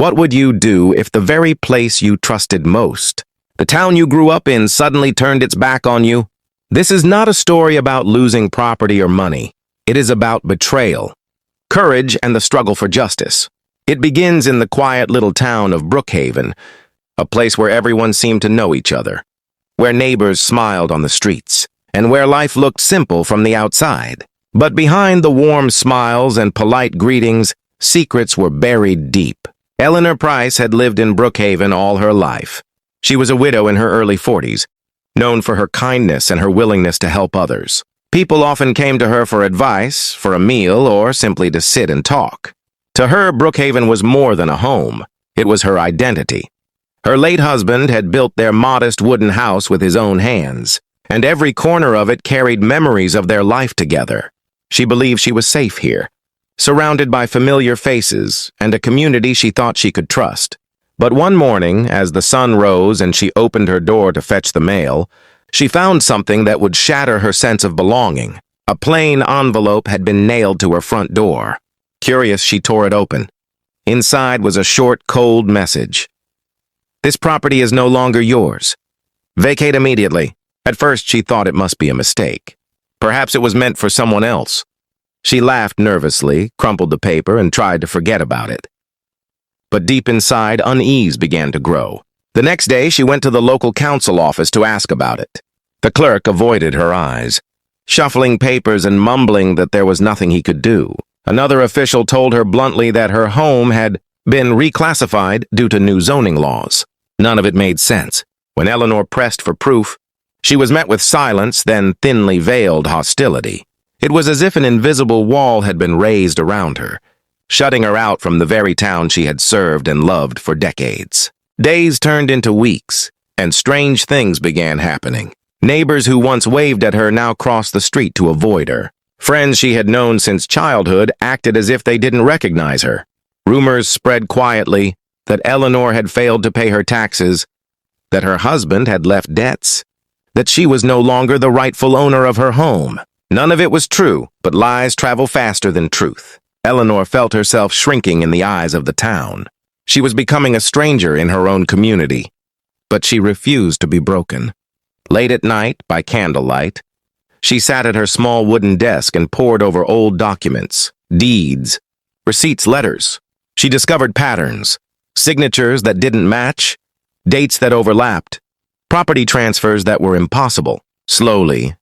What would you do if the very place you trusted most, the town you grew up in, suddenly turned its back on you? This is not a story about losing property or money. It is about betrayal, courage, and the struggle for justice. It begins in the quiet little town of Brookhaven, a place where everyone seemed to know each other, where neighbors smiled on the streets, and where life looked simple from the outside. But behind the warm smiles and polite greetings, secrets were buried deep. Eleanor Price had lived in Brookhaven all her life. She was a widow in her early 40s, known for her kindness and her willingness to help others. People often came to her for advice, for a meal, or simply to sit and talk. To her, Brookhaven was more than a home. It was her identity. Her late husband had built their modest wooden house with his own hands, and every corner of it carried memories of their life together. She believed she was safe here, surrounded by familiar faces and a community she thought she could trust. But one morning, as the sun rose and she opened her door to fetch the mail, she found something that would shatter her sense of belonging. A plain envelope had been nailed to her front door. Curious, she tore it open. Inside was a short, cold message. "This property is no longer yours. Vacate immediately." At first, she thought it must be a mistake. Perhaps it was meant for someone else. She laughed nervously, crumpled the paper, and tried to forget about it. But deep inside, unease began to grow. The next day, she went to the local council office to ask about it. The clerk avoided her eyes, shuffling papers and mumbling that there was nothing he could do. Another official told her bluntly that her home had been reclassified due to new zoning laws. None of it made sense. When Eleanor pressed for proof, she was met with silence, then thinly veiled hostility. It was as if an invisible wall had been raised around her, shutting her out from the very town she had served and loved for decades. Days turned into weeks, and strange things began happening. Neighbors who once waved at her now crossed the street to avoid her. Friends she had known since childhood acted as if they didn't recognize her. Rumors spread quietly that Eleanor had failed to pay her taxes, that her husband had left debts, that she was no longer the rightful owner of her home. None of it was true, but lies travel faster than truth. Eleanor felt herself shrinking in the eyes of the town. She was becoming a stranger in her own community, but she refused to be broken. Late at night, by candlelight, she sat at her small wooden desk and pored over old documents, deeds, receipts, letters. She discovered patterns, signatures that didn't match, dates that overlapped, property transfers that were impossible. Slowly,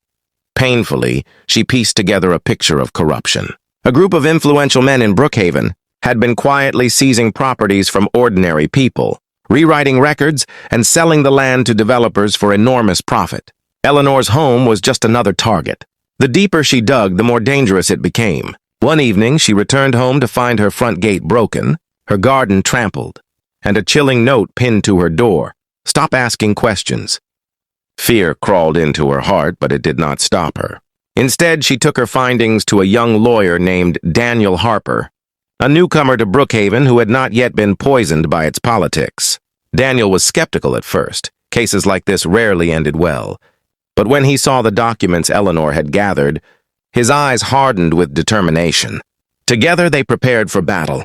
painfully, she pieced together a picture of corruption. A group of influential men in Brookhaven had been quietly seizing properties from ordinary people, rewriting records, and selling the land to developers for enormous profit. Eleanor's home was just another target. The deeper she dug, the more dangerous it became. One evening, she returned home to find her front gate broken, her garden trampled, and a chilling note pinned to her door. "Stop asking questions." Fear crawled into her heart, but it did not stop her. Instead, she took her findings to a young lawyer named Daniel Harper, a newcomer to Brookhaven who had not yet been poisoned by its politics. Daniel was skeptical at first. Cases like this rarely ended well. But when he saw the documents Eleanor had gathered, his eyes hardened with determination. Together they prepared for battle.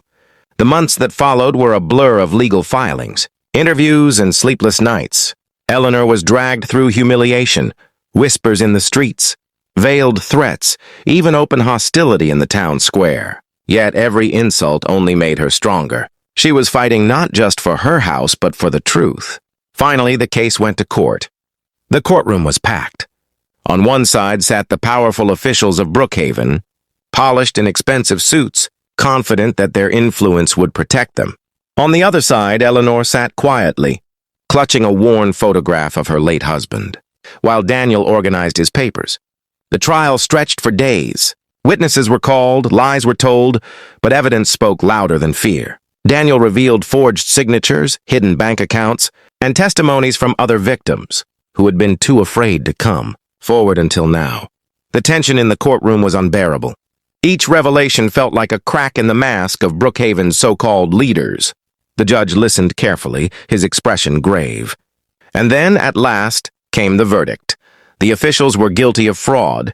The months that followed were a blur of legal filings, interviews, and sleepless nights. Eleanor was dragged through humiliation, whispers in the streets, veiled threats, even open hostility in the town square. Yet every insult only made her stronger. She was fighting not just for her house, but for the truth. Finally, the case went to court. The courtroom was packed. On one side sat the powerful officials of Brookhaven, polished in expensive suits, confident that their influence would protect them. On the other side, Eleanor sat quietly, clutching a worn photograph of her late husband, while Daniel organized his papers. The trial stretched for days. Witnesses were called, lies were told, but evidence spoke louder than fear. Daniel revealed forged signatures, hidden bank accounts, and testimonies from other victims who had been too afraid to come forward until now. The tension in the courtroom was unbearable. Each revelation felt like a crack in the mask of Brookhaven's so-called leaders. The judge listened carefully, his expression grave. And then, at last, came the verdict. The officials were guilty of fraud,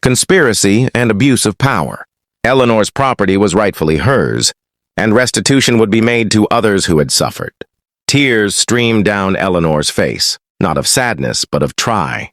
conspiracy, and abuse of power. Eleanor's property was rightfully hers, and restitution would be made to others who had suffered. Tears streamed down Eleanor's face, not of sadness, but of try.